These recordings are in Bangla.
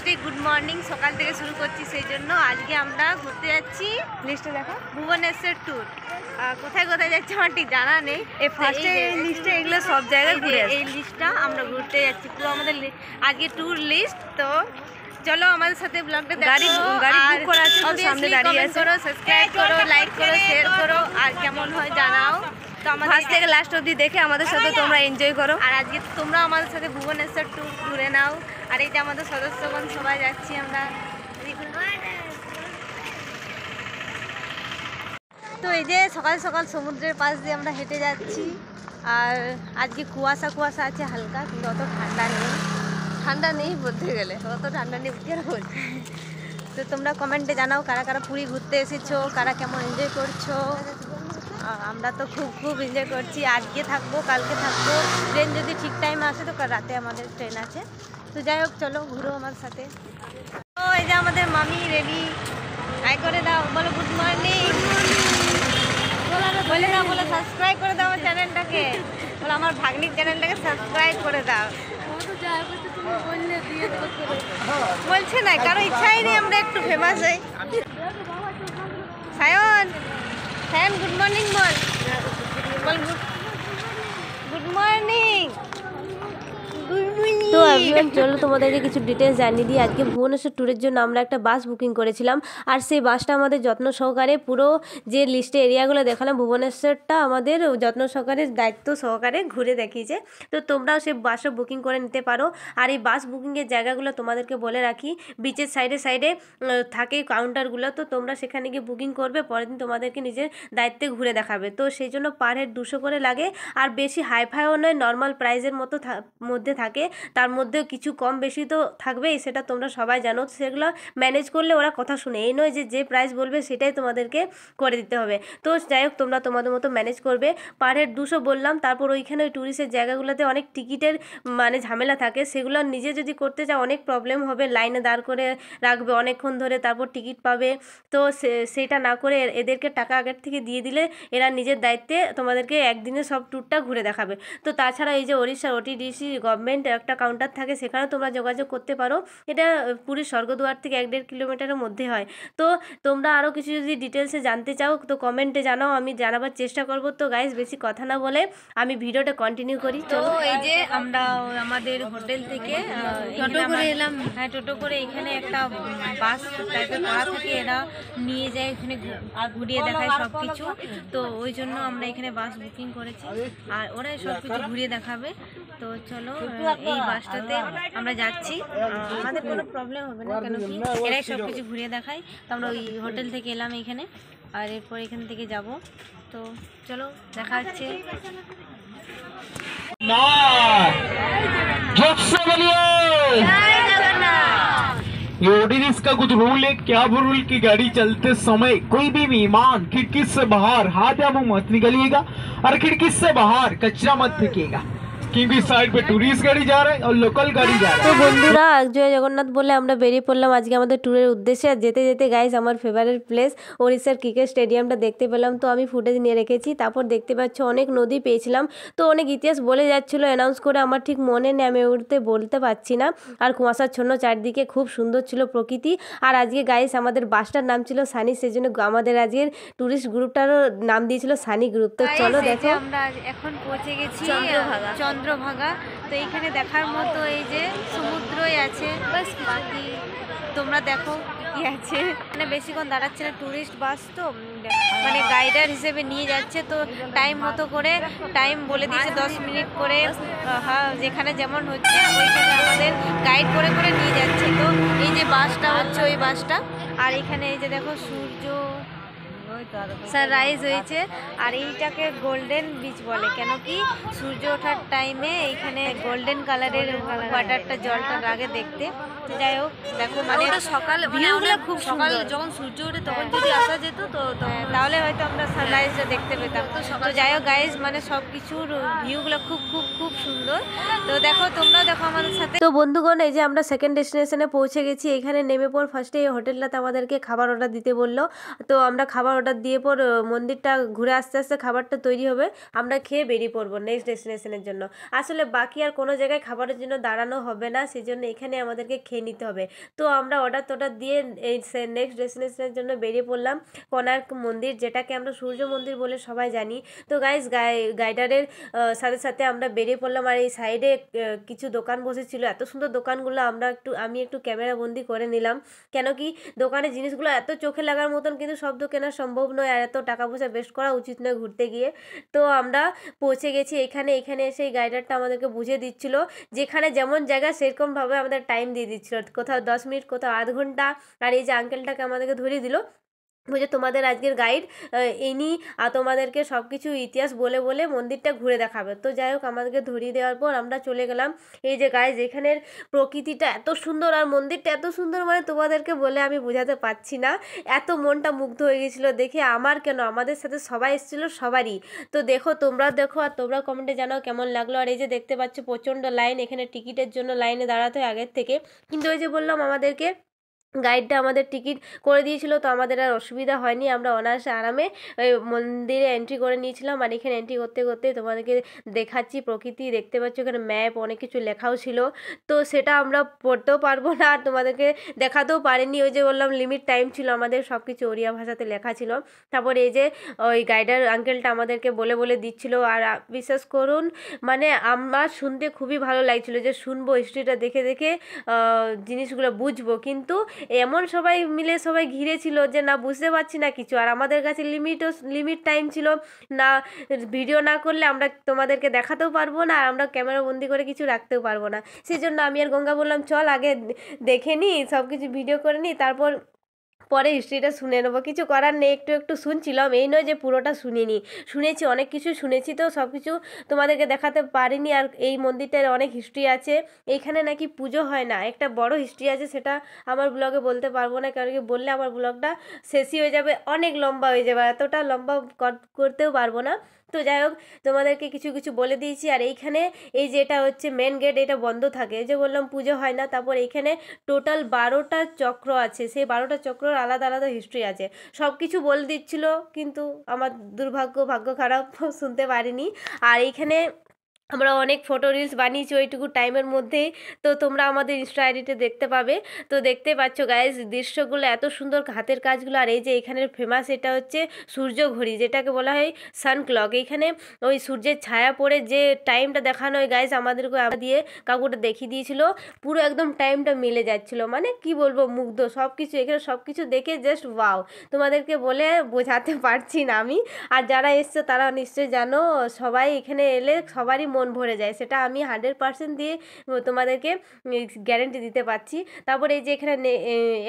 ফার্স্টে গুড মর্নিং সকাল থেকে শুরু করছি, সেই জন্য আজকে আমরা ঘুরতে যাচ্ছি। লিস্টে দেখো, ভুবনেশ্বর ট্যুর। কোথায় কোথায় যাচ্ছি আমার ঠিক জানা নেই। এই ফার্স্টে লিস্টে এগুলো সব জায়গায় ঘুরে, এই লিস্টটা আমরা ঘুরতে যাচ্ছি, পুরো আমাদের আগে ট্যুর লিস্ট। তো চলো আমাদের সাথে ব্লগটা দেখো। গাড়ি বুক করা আছে, সামনে দাঁড়িয়ে আছে। করো, সাবস্ক্রাইব করো, লাইক করো, শেয়ার করো, আর কেমন হয় জানাও। তো ফার্স্ট থেকে লাস্ট অবধি দেখে আমাদের সাথে তোমরা এনজয় করো। আর আজকে তোমরা আমাদের সাথে ভুবনেশ্বর ট্যুর ঘুরে নাও। আর এই যে আমাদের সদস্যগণ সবাই যাচ্ছি আমরা। তো এই যে সকাল সকাল সমুদ্রের পাশ দিয়ে আমরা হেঁটে যাচ্ছি। আর আজকে কুয়াশা কুয়াশা আছে হালকা, কিন্তু অত ঠান্ডা নেই বলতে গেলে, অত ঠান্ডা নেই বলছে। তো তোমরা কমেন্টে জানাও কারা কারা পুরী ঘুরতে এসেছো, কারা কেমন এনজয় করছো। আমরা তো খুব এনজয় করছি। আজকে থাকবো, কালকে থাকবো, ট্রেন যদি ঠিক টাইমে আসে তো কাল রাতে আমাদের ট্রেন আছে। তো যাই হোক, চলো ঘুরো আমার সাথে। তো এই যে আমাদের মামি রেডি, হাই করে দাও, বলো গুড মর্নিং। বলে দাও, বলে সাবস্ক্রাইব করে দাও আমার চ্যানেলটাকে, বলো আমার ভাগ্নির চ্যানেলটাকে সাবস্ক্রাইব করে দাও। বলছে না, কারো ইচ্ছাই নেই আমরা একটু ফেমাস হই। সায়ন গুড মর্নিং বল, গুড মর্নিং। তো এভরিওয়ান, চলো তোমাদেরকে কিছু ডিটেলস জানিয়ে দিই। আজকে ভুবনেশ্বর ট্যুরের জন্য আমরা একটা বাস বুকিং করেছিলাম, আর সেই বাসটা আমাদের যত্ন সহকারে পুরো যে লিস্টে এরিয়াগুলো দেখালাম, ভুবনেশ্বরটা আমাদের যত্ন সহকারে দায়িত্ব সহকারে ঘুরে দেখিয়েছে। তো তোমরাও সেই বাসও বুকিং করে নিতে পারো। আর এই বাস বুকিংয়ের জায়গাগুলো তোমাদেরকে বলে রাখি, বিচের সাইডে থাকে কাউন্টারগুলো। তো তোমরা সেখানে গিয়ে বুকিং করবে, পরের দিন তোমাদেরকে নিজের দায়িত্বে ঘুরে দেখাবে। তো সেই জন্য পার হেড 200 করে লাগে। আর বেশি হাইফাইও নয়, নর্মাল প্রাইসের মধ্যে থাকে। তার মধ্যেও কিছু কম বেশি তো থাকবেই, সেটা তোমরা সবাই জানো। সেগুলো ম্যানেজ করলে ওরা কথা শুনে, এই নয় যে প্রাইস বলবে সেটাই তোমাদেরকে করে দিতে হবে। তো যাই হোক, তোমরা তোমাদের মতো ম্যানেজ করবে। পার হেড 200 বললাম। তারপর ওইখানে ওই ট্যুরিস্টের জায়গাগুলোতে অনেক টিকিটের মানে ঝামেলা থাকে, সেগুলো নিজে যদি করতে চাও অনেক প্রবলেম হবে। লাইনে দাঁড় করে রাখবে অনেকক্ষণ ধরে, তারপর টিকিট পাবে। তো সেটা না করে এদেরকে টাকা আগের থেকে দিয়ে দিলে এরা নিজের দায়িত্বে তোমাদেরকে একদিনে সব ট্যুরটা ঘুরে দেখাবে। তো তাছাড়া এই যে ওড়িশার OTDC গভর্নমেন্ট একটা কাউন্টার থাকে, সেখানেও তোমরা যোগাযোগ করতে পারো। এটা পুরীর স্বর্গদুয়ার থেকে 1-1.5 কিলোমিটারের মধ্যে হয়। তো তোমরা আরও কিছু যদি ডিটেলসে জানতে চাও তো কমেন্টে জানাও, আমি জানাবার চেষ্টা করব। তো গাইস, বেশি কথা না বলে আমি ভিডিওটা কন্টিনিউ করি। তো এই যে আমরা আমাদের হোটেল থেকে টোটো করে এলাম। হ্যাঁ, টোটো করে এখানে একটা বাস টাইপের করা থাকে, এরা নিয়ে যায় এখানে ঘুরিয়ে দেখায় সব কিছু। তো ওই জন্য আমরা এখানে বাস বুকিং করেছি, আর ওরাই সব কিছু ঘুরিয়ে দেখাবে। তো চলো এই বাসটাতে আমরা যাচ্ছি, আমাদের কোনো প্রবলেম হবে না, কেন কি এরাই সব কিছু ঘুরিয়ে দেখায়। তো আমরা ওই হোটেল থেকে এলাম এখানে, আর এরপর এখান থেকে যাব। তো চলো দেখা হচ্ছে। ये ओडीएस का कुछ रूल है क्या? रूल की गाड़ी चलते समय कोई भी मेहमान खिड़की से बाहर हाथ या मुंह मत निकलिएगा, और खिड़की से बाहर कचरा मत फेंकिएगा, क्योंकि साइड पे टूरिस्ट गाड़ी जा रहा है और लोकल गाड़ी जा रहा है। তো বন্ধুরা, জয় জগন্নাথ বলে আমরা বেরিয়ে পড়লাম আজকে আমাদের ট্যুরের উদ্দেশ্যে। আর যেতে যেতে গাইস আমার ফেভারিট প্লেস ওড়িশার ক্রিকেট স্টেডিয়ামটা দেখতে পেলাম। তো আমি ফুটেজ নিয়ে রেখেছি। তারপর দেখতে পাচ্ছ অনেক নদী পেয়েছিলাম। তো অনেক ইতিহাস বলে যাচ্ছিলো অ্যানাউন্স করে, আমার ঠিক মনে নেই, আমি বলতে পারছি না। আর কুয়াশাচ্ছন্ন চারদিকে, খুব সুন্দর ছিল প্রকৃতি। আর আজকে গাইস আমাদের বাসটার নাম ছিল সানি, সেই জন্য আমাদের আজকের ট্যুরিস্ট গ্রুপটারও নাম দিয়েছিল সানি গ্রুপ। তো চলো দেখো, আমরা এখন পৌঁছে গেছি চন্দ্রভাগা। তো এইখানে দেখার মতো এই যে সমুদ্রই আছে, বাস বাকি তোমরা দেখো কি আছে। মানে বেশিক্ষণ দাঁড়াচ্ছে না, ট্যুরিস্ট বাস তো মানে গাইডার হিসেবে নিয়ে যাচ্ছে। তো টাইম মতো করে টাইম বলে দিয়েছে, 10 মিনিট করে। হ্যাঁ, যেখানে যেমন হচ্ছে ওইখানে আমাদের গাইড করে করে নিয়ে যাচ্ছে। তো এই যে বাসটা হচ্ছে ওই বাসটা। আর এখানে এই যে দেখো সূর্য সানরাইজ হয়েছে, আর এইটাকে গোল্ডেন বিচ বলে, কেন কি সূর্য ওঠার টাইমে এইখানে গোল্ডেন কালারের ওয়াটারটা, জলটা লাগে দেখতে। তো যাই হোক, দেখো মানে সকাল ভিউগুলো খুব সকাল, যখন সূর্য ওঠে তখন যদি আসা যেত তো তাহলে হয়তো আমরা সানরাইজটা দেখতে পেতাম। তো যাই হোক গাইজ, মানে সব কিছুর ভিউগুলো খুব খুব খুব সুন্দর। তো দেখো, তোমরাও দেখো আমাদের সাথে। তো বন্ধুগণ, এই যে আমরা সেকেন্ড ডেস্টিনেশনে পৌঁছে গেছি। এখানে নেমে পর ফার্স্টে এই হোটেলটাতে আমাদেরকে খাবার অর্ডার দিতে বললো। তো আমরা খাবার অর্ডার দিয়ে পর মন্দিরটা ঘুরে আস্তে আস্তে খাবারটা তৈরি হবে, আমরা খেয়ে বেরিয়ে পড়বো নেক্সট ডেস্টিনেশনের জন্য। আসলে বাকি আর কোনো জায়গায় খাবারের জন্য দাঁড়ানো হবে না, সেই জন্য এখানে আমাদেরকে খেয়ে নিতে হবে। তো আমরা অর্ডার দিয়ে এই নেক্সট ডেস্টিনেশনের জন্য বেরিয়ে পড়লাম, কোণার্ক মন্দির, যেটাকে আমরা সূর্য মন্দির বলে সবাই জানি। তো গাইস গাইডারের সাথে সাথে আমরা বেরিয়ে পড়লাম। আর এই সাইডে কিছু দোকান বসেছিল, এত সুন্দর দোকানগুলো আমি একটু ক্যামেরা বন্দি করে নিলাম, কেন কি দোকানের জিনিসগুলো এত চোখে লাগার মতন, কিন্তু সব তো কেনা সম্ভব নয়, আর এত টাকা পয়সা ওয়েস্ট করা উচিত নয় ঘুরতে গিয়ে। তো আমরা পৌঁছে গেছি এখানে এসে এই গাইডারটা আমাদেরকে বুঝিয়ে দিচ্ছিল, যেখানে যেমন জায়গা সেরকমভাবে আমাদের টাইম দিয়ে দিচ্ছিল, কোথাও 10 মিনিট, কোথাও আধ ঘন্টা। আর এই যে আঙ্কেলটাকে আমাদেরকে ধরিয়ে দিল, বলছে তোমাদের আজকের গাইড ইনি তোমাদেরকে সব কিছু ইতিহাস বলে বলে মন্দিরটা ঘুরে দেখাবে। তো যাই হোক, আমাদেরকে ধরিয়ে দেওয়ার পর আমরা চলে গেলাম। এই যে গাইজ, এখানের প্রকৃতিটা এত সুন্দর আর মন্দিরটা এত সুন্দর, মানে তোমাদেরকে বলে আমি বোঝাতে পারছি না, এত মনটা মুগ্ধ হয়ে গেছিলো দেখে। আমার কেন, আমাদের সাথে সবাই এসেছিলো, সবারই। তো দেখো, তোমরা দেখো আর তোমরা কমেন্টে জানাও কেমন লাগলো। আর এই যে দেখতে পাচ্ছ প্রচণ্ড লাইন, এখানে টিকিটের জন্য লাইনে দাঁড়াতে হয় আগের থেকে, কিন্তু ওই যে বললাম আমাদেরকে গাইডটা আমাদের টিকিট করে দিয়েছিল, তো আমাদের আর অসুবিধা হয়নি, আমরা অনায়াসে আরামে ওই মন্দিরে এন্ট্রি করে নিয়েছিলাম। আর এখানে এন্ট্রি করতে করতে তোমাদেরকে দেখাচ্ছি প্রকৃতি, দেখতে পাচ্ছ এখানে ম্যাপ অনেক কিছু লেখাও ছিল, তো সেটা আমরা পড়তেও পারবো না আর তোমাদেরকে দেখাতেও পারিনি। ওই যে বললাম লিমিট টাইম ছিল আমাদের, সব কিছু ওড়িয়া ভাষাতে লেখা ছিল। তারপর এই যে ওই গাইডার আঙ্কেলটা আমাদেরকে বলে বলে দিচ্ছিল, আর বিশ্বাস করুন মানে আমার শুনতে খুবই ভালো লাগছিল, যে শুনবো হিস্ট্রিটা দেখে দেখে জিনিসগুলো বুঝবো, কিন্তু এমন সবাই মিলে সবাই ঘিরে ছিল যে না বুঝতে পারছি না কিছু। আর আমাদের কাছে লিমিট টাইম ছিল না, ভিডিও না করলে আমরা তোমাদেরকে দেখাতেও পারবো না, আর আমরা ক্যামেরা বন্দি করে কিছু রাখতেও পারবো না। সেই জন্য আমি আর গঙ্গা বললাম চল আগে দেখে নিই, সব কিছু ভিডিও করে নিই, তারপর পরে হিস্ট্রিটা শুনে নেবো। কিছু করার নেই, একটু একটু শুনছিলাম, এই নয় যে পুরোটা শুনিনি, শুনেছি অনেক কিছু শুনেছি, তো সব কিছু তোমাদেরকে দেখাতে পারিনি। আর এই মন্দিরটার অনেক হিস্ট্রি আছে, এইখানে নাকি পুজো হয় না, একটা বড় হিস্ট্রি আছে, সেটা আমার ব্লগে বলতে পারবো না, কারণ কি বললে আমার ব্লগটা শেষই হয়ে যাবে, অনেক লম্বা হয়ে যাবে, এতটা লম্বা করতেও পারবো না। তো যাই হোক, তোমাদেরকে কিছু কিছু বলে দিয়েছি। আর এইখানে এই যে এটা হচ্ছে মেন গেট, এটা বন্ধ থাকে, এই যে বললাম পুজো হয় না। তারপর এইখানে টোটাল 12টা চক্র আছে, সেই 12টা চক্রর আলাদা আলাদা হিস্ট্রি আছে, সব কিছু বলে দিচ্ছিল, কিন্তু আমার ভাগ্য খারাপ, শুনতে পারিনি। আর এইখানে আমরা অনেক ফটো রিলস বানিয়েছি ওইটুকু টাইমের মধ্যেই, তো তোমরা আমাদের ইনস্টা আইডিতে দেখতে পাবে। তো দেখতে পাচ্ছ গাইজ দৃশ্যগুলো এত সুন্দর, হাতের কাজগুলো। আর এই যে এখানের ফেমাস এটা হচ্ছে সূর্য ঘড়ি, যেটাকে বলা হয় সান ক্লক। এইখানে ওই সূর্যের ছায়া পড়ে যে টাইমটা দেখানো হয় গাইজ, আমাদেরকে দিয়ে কাকুটা দেখিয়ে দিয়েছিল, পুরো একদম টাইমটা মিলে যাচ্ছিল, মানে কি বলবো, মুগ্ধ সব কিছু, এখানে সব কিছু দেখে জাস্ট ওয়াও, তোমাদেরকে বলে বোঝাতে পারছি না আমি। আর যারা এসছে তারা নিশ্চয়ই জানো, সবাই এখানে এলে সবারই মন ভরে যায়, সেটা আমি 100% দিয়ে তোমাদেরকে গ্যারেন্টি দিতে পারছি। তারপর এই যে এখানে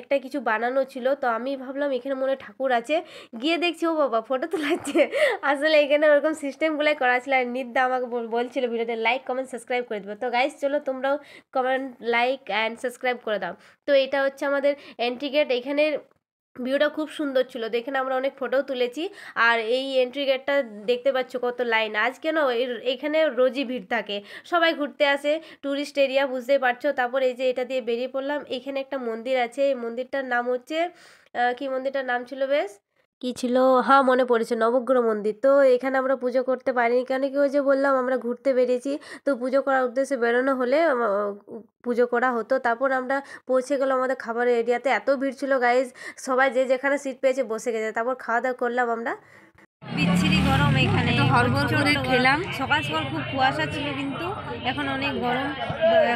একটা কিছু বানানো ছিল, তো আমি ভাবলাম এখানে মনে হয় ঠাকুর আছে, গিয়ে দেখছি ও বাবা ফটো তোলাচ্ছে, আসলে এখানে ওরকম সিস্টেমগুলোই করা ছিল। আর নিদ্দা আমাকে বলছিল ভিডিওতে লাইক কমেন্ট সাবস্ক্রাইব করে দেবো, তো গাইস চলো তোমরাও কমেন্ট লাইক অ্যান্ড সাবস্ক্রাইব করে দাও। তো এটা হচ্ছে আমাদের এন্ট্রি গেট, এখানের ভিউটা খুব সুন্দর ছিল, দেখে আমরা অনেক ফটোও তুলেছি। আর এই এন্ট্রি গেটটা দেখতে পাচ্ছ কত লাইন, আজ কেন এখানে রোজই ভিড় থাকে, সবাই ঘুরতে আসে, ট্যুরিস্ট এরিয়া বুঝতেই পারছো। তারপর এই যে এটা দিয়ে বেরিয়ে পড়লাম, এখানে একটা মন্দির আছে, এই মন্দিরটার নাম হচ্ছে কি মন্দিরটার নাম ছিল বেশ, কি ছিল, হ্যাঁ মনে পড়েছে, নবগ্রহ মন্দির। তো এখানে আমরা পুজো করতে পারিনি, কেন কি ওই যে বললাম আমরা ঘুরতে বেরিয়েছি, তো পুজো করার উদ্দেশ্যে বেরোনো হলে পুজো করা হতো। তারপর আমরা পৌঁছে গেলাম আমাদের খাবারের এরিয়াতে, এত ভিড় ছিল গাইজ, সবাই যে যেখানে সিট পেয়েছে বসে গেছে। তারপর খাওয়া দাওয়া করলাম আমরা, বিচ্ছিরি গরম এখানে, তো হড়বড় করে খেলাম, সকাল সকাল খুব কুয়াশা ছিল, কিন্তু এখন অনেক গরম।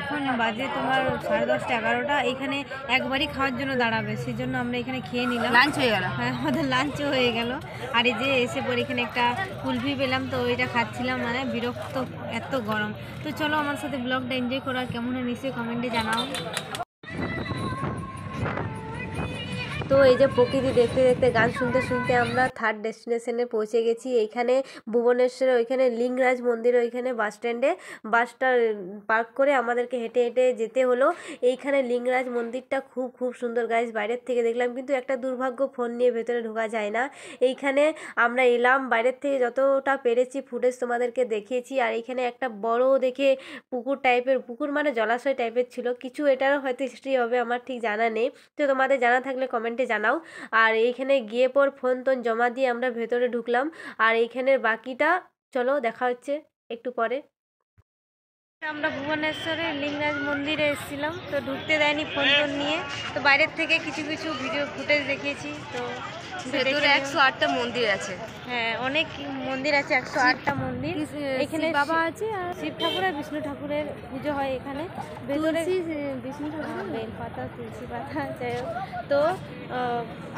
এখন বাজে তোমার 10:30 11টা, এখানে একবারই খাওয়ার জন্য দাঁড়াবে, সেই জন্য আমরা এখানে খেয়ে নিলাম, লাঞ্চ হয়ে গেল, হ্যাঁ আমাদের লাঞ্চও হয়ে গেল। আর এই যে এসে পরে এখানে একটা কুলফি পেলাম, তো ওইটা খাচ্ছিলাম, মানে বিরক্ত, এত গরম। তো চলো আমার সাথে ব্লগটা এনজয় করো, আর কেমন হয় নিশ্চয়ই কমেন্টে জানাও। তো এই যে প্রকৃতি দেখতে দেখতে গান শুনতে শুনতে আমরা থার্ড ডেস্টিনেশনে পৌঁছে গেছি। এইখানে ভুবনেশ্বরে ওইখানে লিঙ্গরাজ মন্দির, ওইখানে বাস স্ট্যান্ডে বাসটা পার্ক করে আমাদেরকে হেঁটে হেঁটে যেতে হলো। এইখানে লিঙ্গরাজ মন্দিরটা খুব খুব সুন্দর গাইজ, বাইরের থেকে দেখলাম, কিন্তু একটা দুর্ভাগ্য, ফোন নিয়ে ভেতরে ঢোকা যায় না। এইখানে আমরা এলাম, বাইরের থেকে যতটা পেরেছি ফুটেজ তোমাদেরকে দেখিয়েছি। আর এইখানে একটা বড় দেখে পুকুর টাইপের, পুকুর মানে জলাশয় টাইপের ছিল কিছু, এটারও হয়তো হিস্ট্রি হবে আমার ঠিক জানা নেই, তো তোমাদের জানা থাকলে কমেন্ট কমেন্টে জানাও। আর এইখানে গিয়ে পর ফোন টোন জমা দিয়ে আমরা ভেতরে ঢুকলাম। আর এইখানের বাকিটা চলো দেখা হচ্ছে একটু পরে। আমরা ভুবনেশ্বরের লিঙ্গরাজ মন্দিরে এসেছিলাম, তো ঢুকতে দেয়নি ফোন টোন নিয়ে, তো বাইরের থেকে কিছু কিছু ভিডিও ফুটেজ দেখিয়েছি। তো ভেতরে 108টা মন্দির আছে। হ্যাঁ, অনেক মন্দির আছে, 108টা মন্দির। এখানে বাবা আছে আর শিব ঠাকুর আর বিষ্ণু ঠাকুরের পুজো হয় এখানে ভেতরে। বিষ্ণু ঠাকুর বেল পাতা, তুলসী পাতা, যাই হোক। তো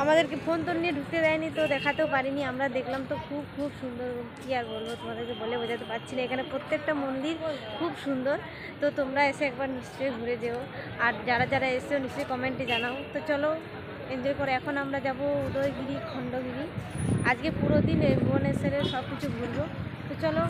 আমাদেরকে ফোন টোন নিয়ে ঢুকতে দেয়নি, তো দেখাতেও পারিনি। আমরা দেখলাম তো খুব খুব সুন্দর, কী আর বলবো তোমাদেরকে, বলে বোঝাতে পারছি না। এখানে প্রত্যেকটা মন্দির খুব সুন্দর। তো তোমরা এসে একবার নিশ্চয়ই ঘুরে যেও, আর যারা যারা এসেও নিশ্চয়ই কমেন্টে জানাও। তো চলো এনজয় করে এখন আমরা যাব উদয়গিরি, খণ্ডগিরি। আজকে পুরো দিন ভুবনেশ্বরের সব কিছু ঘুরবো। তো চলো।